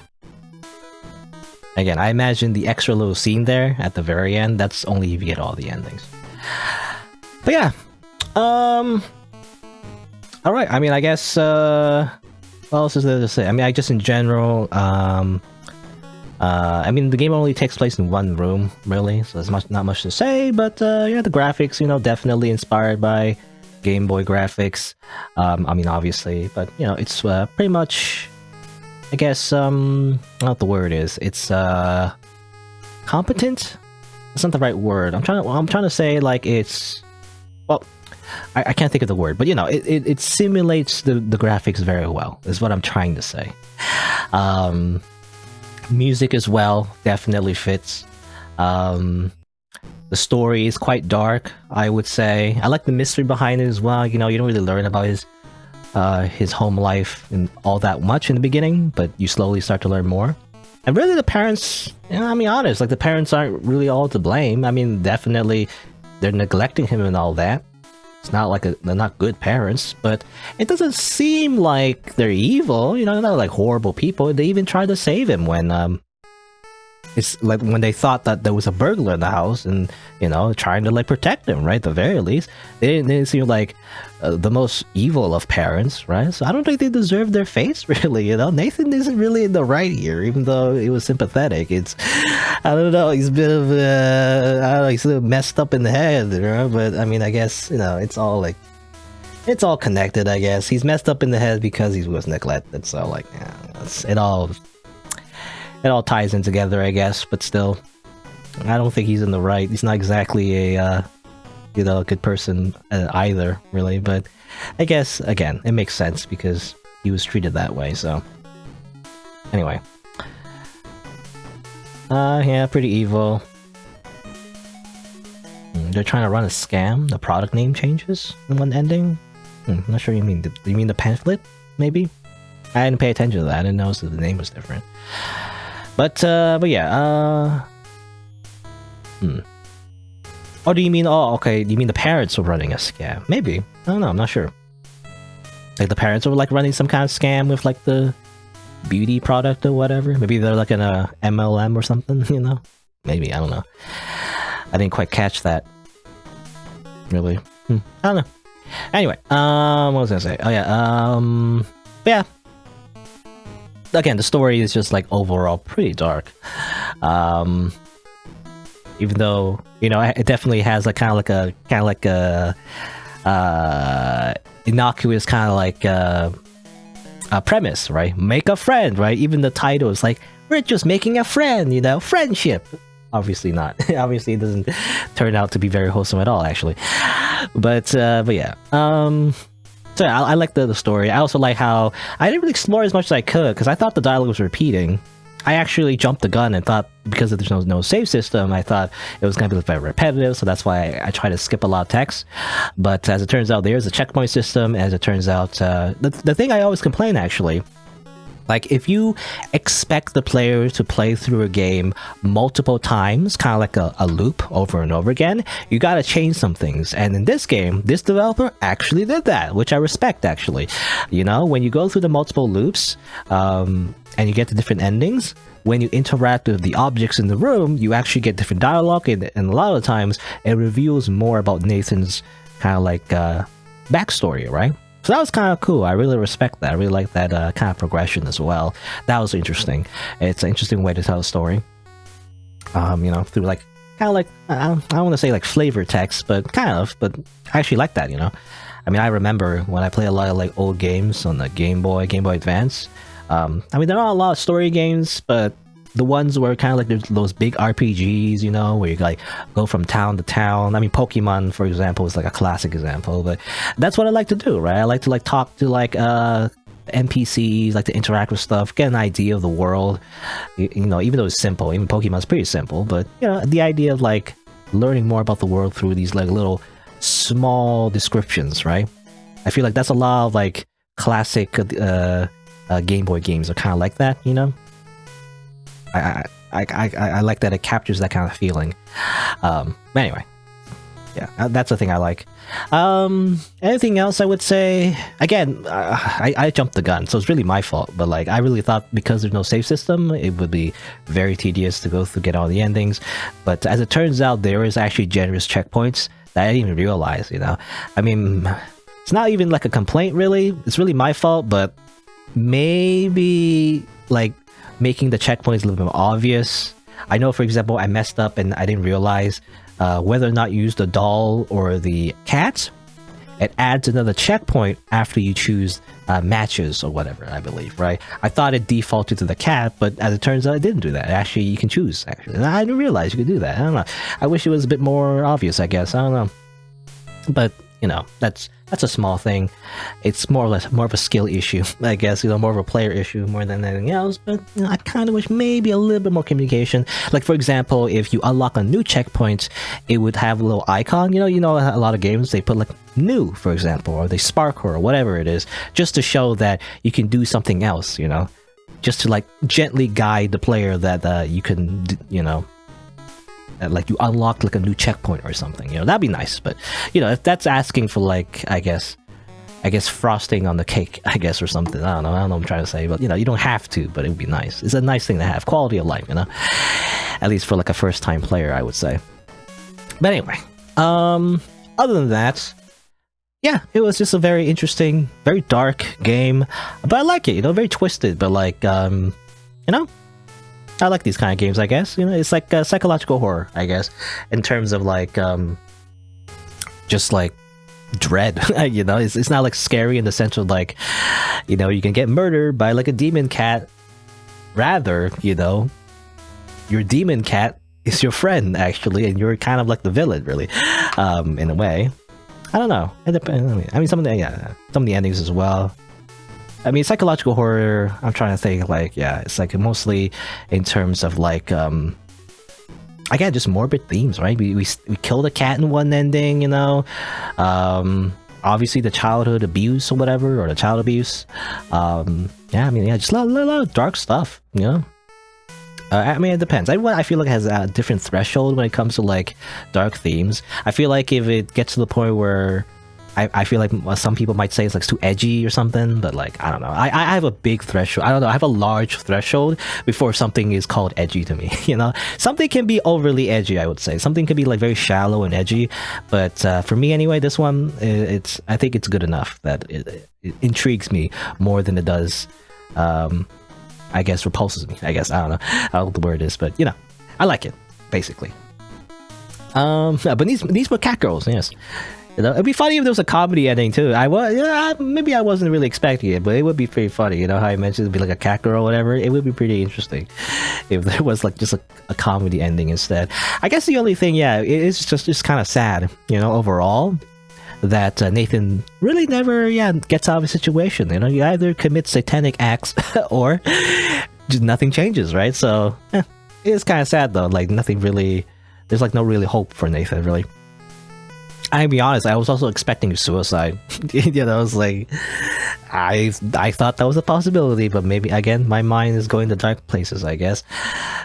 Speaker 1: Again, I imagine the extra little scene there at the very end, that's only if you get all the endings. But yeah. Alright, I mean, I guess, what else is there to say? I mean, I just in general, I mean, the game only takes place in one room, really, so there's not much to say, but yeah, the graphics, you know, definitely inspired by Game Boy graphics. I mean, obviously, but, you know, it's pretty much, I guess, I don't know what the word is. It's competent? That's not the right word. I'm trying to say, like, it's, well, I can't think of the word, but, you know, it simulates the graphics very well, is what I'm trying to say. Music as well definitely fits. The story is quite dark, I would say. I like the mystery behind it as well. You know, you don't really learn about his home life and all that much in the beginning, but you slowly start to learn more. And really the parents, you know, I mean, honest, like the parents aren't really all to blame. I mean, definitely they're neglecting him and all that. It's not like they're not good parents, but it doesn't seem like they're evil, you know, they're not like horrible people. They even tried to save him when, it's like when they thought that there was a burglar in the house and, you know, trying to like protect him, right? At the very least, they didn't seem like the most evil of parents, right? So I don't think they deserve their face, really, you know? Nathan isn't really in the right here, even though he was sympathetic. It's, I don't know, he's a bit of, I don't know, he's a little messed up in the head, you know? But I mean, I guess, you know, it's all like, it's all connected, I guess. He's messed up in the head because he was neglected, so like, yeah, it all ties in together, I guess, but still, I don't think he's in the right. He's not exactly a, you know, a good person either, really, but I guess, again, it makes sense because he was treated that way, so. Anyway. Yeah, pretty evil. They're trying to run a scam. The product name changes in one ending. I'm not sure you mean. You mean the pamphlet, maybe? I didn't pay attention to that. I didn't notice that the name was different. But yeah, Oh, do you mean, oh, okay, you mean the parents were running a scam? Maybe. I don't know, I'm not sure. Like the parents were like running some kind of scam with like the beauty product or whatever? Maybe they're like in a MLM or something, you know? Maybe, I don't know. I didn't quite catch that. Really? I don't know. Anyway, what was I gonna say? Oh yeah, yeah. Again, the story is just like overall pretty dark. Even though, you know, it definitely has a kind of like a innocuous kind of like a premise, right? Make a friend, right? Even the title is like, we're just making a friend, you know, friendship. Obviously not. Obviously, it doesn't turn out to be very wholesome at all, actually. But yeah. So yeah, I like the story. I also like how I didn't really explore as much as I could because I thought the dialogue was repeating. I actually jumped the gun and thought, because there's no save system, I thought it was going to be very repetitive, so that's why I try to skip a lot of text. But as it turns out, there's a checkpoint system. As it turns out, the thing I always complain, actually, like, if you expect the player to play through a game multiple times, kind of like a loop over and over again, you gotta change some things. And in this game, this developer actually did that, which I respect, actually. You know, when you go through the multiple loops, and you get the different endings, when you interact with the objects in the room, you actually get different dialogue, and a lot of the times, it reveals more about Nathan's kind of like backstory, right? So that was kind of cool. I really respect that. I really like that kind of progression as well. That was interesting. It's an interesting way to tell a story. You know, through like kind of like I don't want to say like flavor text, but kind of. But I actually like that. You know, I mean, I remember when I play a lot of like old games on the Game Boy Advance. I mean, there are a lot of story games, but the ones where kind of like there's those big RPGs, you know, where you like go from town to town. I mean, Pokemon, for example, is like a classic example, but that's what I like to do, right? I like to like talk to like NPCs, like to interact with stuff, get an idea of the world. You know, even though it's simple, even Pokemon's pretty simple, but you know, the idea of like learning more about the world through these like little small descriptions, right? I feel like that's a lot of like classic Game Boy games are kind of like that, you know. I like that it captures that kind of feeling. But anyway, yeah, that's the thing I like. Anything else I would say? Again, I jumped the gun, so it's really my fault. But like, I really thought because there's no save system, it would be very tedious to go through, get all the endings. But as it turns out, there is actually generous checkpoints that I didn't even realize. You know, I mean, it's not even like a complaint, really. It's really my fault, but maybe like making the checkpoints a little bit more obvious. I know, for example, I messed up and I didn't realize whether or not you use the doll or the cat. It adds another checkpoint after you choose matches or whatever, I believe, right? I thought it defaulted to the cat, but as it turns out, it didn't do that. Actually, you can choose, actually. And I didn't realize you could do that. I don't know. I wish it was a bit more obvious, I guess. I don't know. But, you know, that's a small thing. It's more of a skill issue, I guess, you know, more of a player issue more than anything else. But you know, I kind of wish maybe a little bit more communication. Like, for example, if you unlock a new checkpoint, it would have a little icon. You know, a lot of games they put like new, for example, or they sparkle or whatever it is, just to show that you can do something else. You know, just to like gently guide the player that you can, you know. Like you unlocked like a new checkpoint or something, you know, that'd be nice. But you know, if that's asking for like, I guess frosting on the cake, I guess, or something. I don't know what I'm trying to say, but you know, you don't have to, but it would be nice. It's a nice thing to have, quality of life, you know, at least for like a first time player, I would say. But anyway, other than that, yeah, it was just a very interesting, very dark game, but I like it, you know, very twisted, but like, you know, I like these kind of games, I guess. You know, it's like psychological horror, I guess, in terms of like, just like dread. You know, it's not like scary in the sense of like, you know, you can get murdered by like a demon cat. Rather, you know, your demon cat is your friend actually, and you're kind of like the villain, really, in a way. I don't know. It depends. I mean, some of the endings as well. I mean, psychological horror, I'm trying to think, like, yeah, it's like mostly in terms of like, again, just morbid themes, right? We killed a cat in one ending, you know, obviously the childhood abuse or whatever, or the child abuse. Yeah, I mean, yeah, just a lot of dark stuff, you know. I mean, it depends. I feel like it has a different threshold when it comes to like dark themes. I feel like if it gets to the point where I feel like some people might say it's like too edgy or something, but like I don't know. I have a big threshold. I don't know. I have a large threshold before something is called edgy to me. You know, something can be overly edgy. I would say something can be like very shallow and edgy, but for me anyway, this one I think it's good enough that it intrigues me more than it does. I guess repulses me. I guess I don't know how the word is, but you know, I like it basically. But these were cat girls. Yes. You know, it'd be funny if there was a comedy ending too. Maybe I wasn't really expecting it, but it would be pretty funny. You know how I mentioned it'd be like a cat girl or whatever. It would be pretty interesting if there was like just a comedy ending instead. I guess the only thing, yeah, it is just kind of sad. You know, overall, that Nathan really never, gets out of a situation. You know, you either commit satanic acts or just nothing changes, right? So it is kind of sad though. Like nothing really. There's like no really hope for Nathan, really. I'll be honest, I was also expecting suicide. You know, I was like, I thought that was a possibility, but maybe again, my mind is going to dark places, I guess,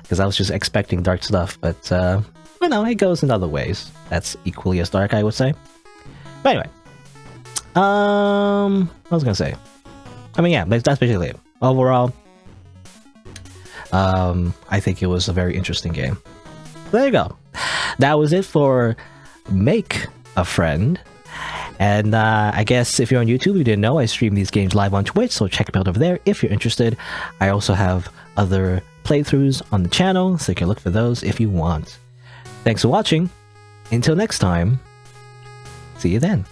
Speaker 1: because I was just expecting dark stuff. But you know, it goes in other ways that's equally as dark, I would say. But anyway, what was I gonna say? I mean, yeah, that's basically it. Overall, I think it was a very interesting game. There you go. That was it for Make a Friend. And I guess if you're on YouTube, you didn't know, I stream these games live on Twitch, so check them out over there if you're interested. I also have other playthroughs on the channel, so you can look for those if you want. Thanks for watching. Until next time, see you then.